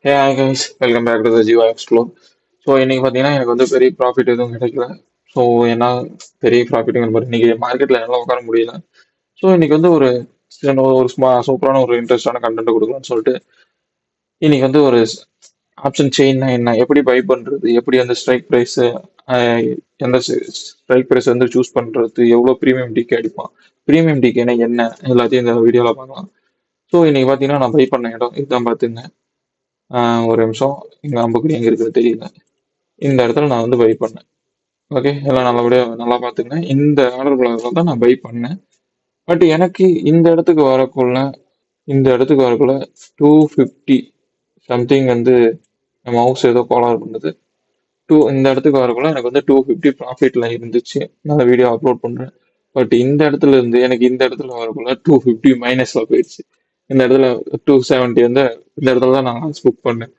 Hey hi guys, welcome back to the Jeeva explore. So இன்னைக்கு பார்த்தீங்கன்னா எனக்கு வந்து பெரிய ப்ராஃபிட் எதுவும் கிடைக்கல. ஸோ ஏன்னா பெரிய ப்ராஃபிட்டுங்கிற மாதிரி இன்னைக்கு மார்க்கெட்டில் என்னால் உட்கார முடியல. ஸோ இன்னைக்கு வந்து ஒரு ஒரு சூப்பரான ஒரு இன்ட்ரெஸ்டான கண்டென்ட் கொடுக்கலாம்னு சொல்லிட்டு இன்னைக்கு வந்து ஒரு ஆப்ஷன் செயின்னா என்ன, எப்படி பை பண்ணுறது, எப்படி வந்து ஸ்ட்ரைக் ப்ரைஸு, எந்த ஸ்ட்ரைக் ப்ரைஸ் வந்து சூஸ் பண்ணுறது, எவ்வளோ ப்ரீமியம் டிகே அடிப்பான், ப்ரீமியம் டிகேனா என்ன, எல்லாத்தையும் இந்த வீடியோவில் பார்க்கலாம். ஸோ இன்னைக்கு பார்த்தீங்கன்னா நான் பை பண்ண இடம் இதுதான் பார்த்துங்க. ஒரு நிமிஷம், இங்கே அம்புக்குறி எங்கே இருக்குன்னு தெரியல. இந்த இடத்துல நான் வந்து பை பண்ணேன். ஓகே, எல்லாம் நல்லபடியாக நல்லா பார்த்துங்க. இந்த ஆர்டர் பிளாக்ல தான் நான் பை பண்ணேன். பட் எனக்கு இந்த இடத்துக்கு வரக்குள்ள 250 சம்திங் வந்து மவுஸ் ஏதோ கோளாறு பண்ணுது. இந்த இடத்துக்கு வரக்குள்ள எனக்கு வந்து 250 ப்ராஃபிட்ல இருந்துச்சு. நான் வீடியோ அப்லோட் பண்றேன். பட் இந்த இடத்துல இருந்து எனக்கு இந்த இடத்துல வரக்குள்ள 250 மைனஸ்ல போயிடுச்சு. இந்த இடத்துல 270 வந்து இந்த இடத்துல தான் நான் புக் பண்ணேன்.